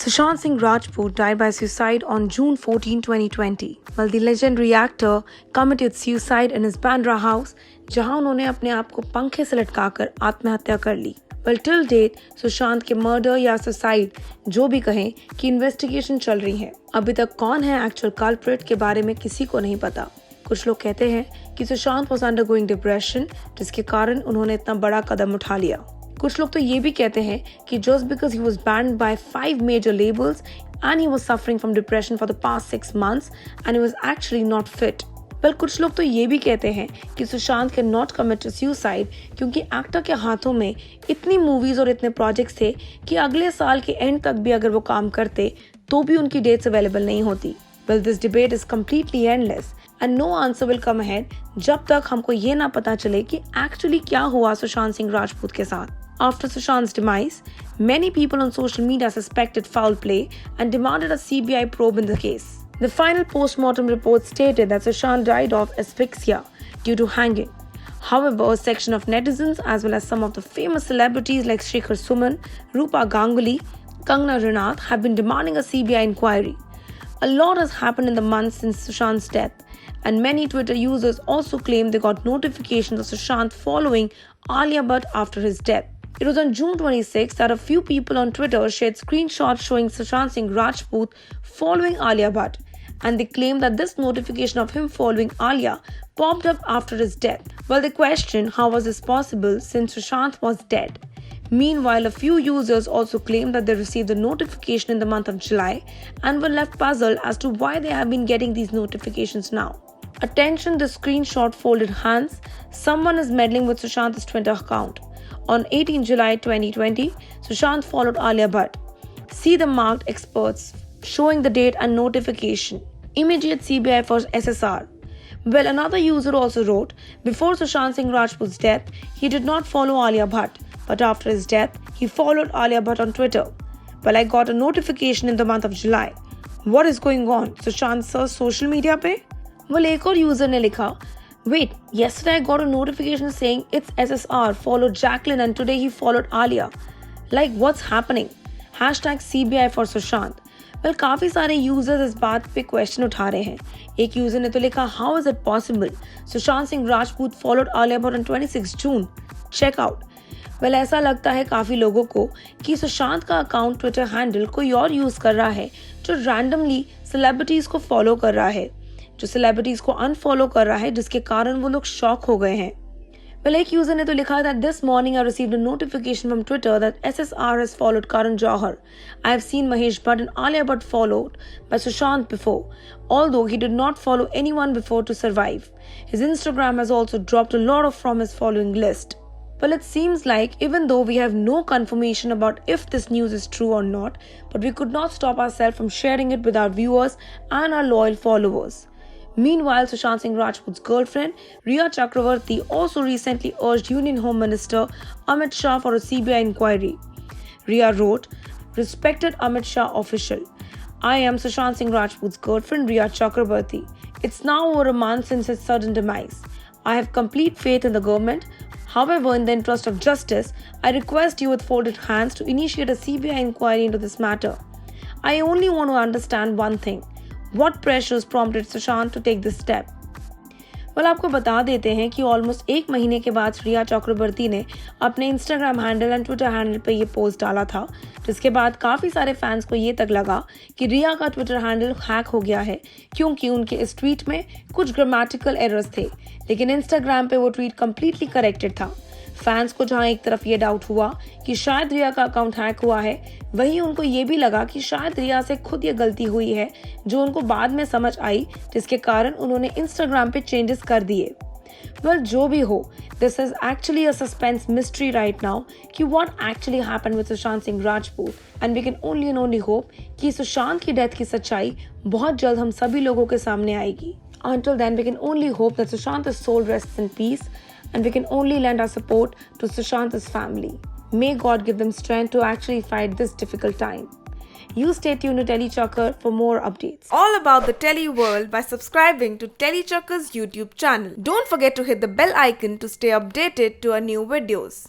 Sushant Singh Rajput died by suicide on June 14, 2020, while the legendary actor committed suicide in his Bandra house, जहां उन्होंने अपने आप को पंखे से लटकाकर आत्महत्या कर ली। Well, till date, सुशांत के मर्डर या सुसाइड जो भी कहें कि इन्वेस्टिगेशन चल रही है। अभी तक कौन है एक्चुअल कल्प्रिट के बारे में किसी को नहीं पता। कुछ लोग कहते हैं कि सुशांत वॉज अंडरगोइंग डिप्रेशन, जिसके कारण उन्होंने इतना बड़ा कदम उठा लिया। कुछ लोग तो ये भी कहते हैं कि just because he was banned by 5 major labels and he was suffering from depression for the past 6 months and he was actually not fit. Well, कुछ लोग तो ये भी कहते हैं कि Sushant can not commit to suicide क्योंकि एक्टर के हाथों में इतनी मूवीज और इतने प्रोजेक्ट्स थे कि अगले साल के एंड तक भी अगर वो काम करते तो भी उनकी डेट्स अवेलेबल नहीं होती। Well, this debate is completely endless and no answer will come ahead जब तक हमको ये ना पता चले कि एक्चुअली क्या हुआ सुशांत सिंह राजपूत के साथ। After Sushant's demise, many people on social media suspected foul play and demanded a CBI probe in the case. The final post-mortem report stated that Sushant died of asphyxia due to hanging. However, a section of netizens as well as some of the famous celebrities like Shikhar Suman, Rupa Ganguly, Kangana Ranaut have been demanding a CBI inquiry. A lot has happened in the months since Sushant's death, and many Twitter users also claim they got notifications of Sushant following Alia Bhatt after his death. It was on June 26 that a few people on Twitter shared screenshots showing Sushant Singh Rajput following Alia Bhatt, and they claimed that this notification of him following Alia popped up after his death. Well, they questioned how was this possible since Sushant was dead. Meanwhile, a few users also claimed that they received the notification in the month of July and were left puzzled as to why they have been getting these notifications now. Attention, the screenshot folded hands. Someone is meddling with Sushant's Twitter account. On 18 July 2020, Sushant followed Alia Bhatt. See the marked experts showing the date and notification. Immediate CBI for SSR. Well, another user also wrote, before Sushant Singh Rajput's death, he did not follow Alia Bhatt, but after his death, he followed Alia Bhatt on Twitter. Well, I got a notification in the month of July. What is going on? Sushant sir social media पे? Well, एक और user ने लिखा, wait, yesterday I got a notification saying it's SSR followed Jacqueline and today he followed Alia. Like, what's happening? Hashtag CBI for Sushant. Well, काफी सारे users इस बात पे क्वेश्चन उठा रहे हैं। एक यूजर ने तो लिखा, how is it possible Sushant Singh Rajput followed Alia Bhatt on 26 June? Check out. Well, ऐसा लगता है काफी लोगों को कि सुशांत का अकाउंट ट्विटर हैंडल कोई और यूज कर रहा है जो रैंडमली सेलिब्रिटीज को फॉलो कर रहा है, जो सेलिब्रिटीज को अनफॉलो कर रहा है, जिसके कारण वो लोग शॉक हो गए हैं। Well, एक यूजर ने तो लिखा that this morning I received a notification from Twitter that SSR has followed Karan Johar. I have seen Mahesh Bhatt and Alia Bhatt followed by Sushant before, although he did not follow anyone before to survive. His Instagram has also dropped a lot from his following list. Well, it seems like even though we have no confirmation about if this news is true or not, but we could not stop ourselves from sharing it with our viewers and our loyal followers. Meanwhile, Sushant Singh Rajput's girlfriend, Rhea Chakravarti, also recently urged Union Home Minister Amit Shah for a CBI inquiry. Rhea wrote, Respected Amit Shah official, I am Sushant Singh Rajput's girlfriend, Rhea Chakravarti. It's now over a month since his sudden demise. I have complete faith in the government. However, in the interest of justice, I request you with folded hands to initiate a CBI inquiry into this matter. I only want to understand one thing. What pressures prompted Sushant to take this step? Well, आपको बता देते हैं कि almost 1 महीने के बाद रिया चक्रवर्ती ने अपने Instagram handle and Twitter handle पे ये पोस्ट डाला था, जिसके बाद काफ़ी सारे फैंस को ये तक लगा कि रिया का ट्विटर हैंडल हैक हो गया है क्योंकि उनके इस ट्वीट में कुछ ग्रामेटिकल एरर्स थे, लेकिन इंस्टाग्राम पे वो ट्वीट कम्प्लीटली करेक्टेड था। फैंस को जहां एक तरफ ये डाउट हुआ कि शायद रिया का अकाउंट हैक हुआ है, वहीं उनको ये भी लगा कि शायद रिया से खुद ये गलती हुई है, जो उनको बाद में समझ आई, जिसके कारण उन्होंने इंस्टाग्राम पे चेंजेस कर दिए। वेल, जो भी हो, this is actually a suspense mystery right now कि what actually happened with Sushant Singh Rajput and we can only hope कि सुशांत की डेथ की सच्चाई बहुत जल्द हम सभी लोगों के सामने आएगी। Until then, we can only hope that Sushant's soul rests in peace, and we can only lend our support to Sushant's family. May God give them strength to actually fight this difficult time. You stay tuned to TeleChakkar for more updates. All about the Tele world by subscribing to TeleChakkar's YouTube channel. Don't forget to hit the bell icon to stay updated to our new videos.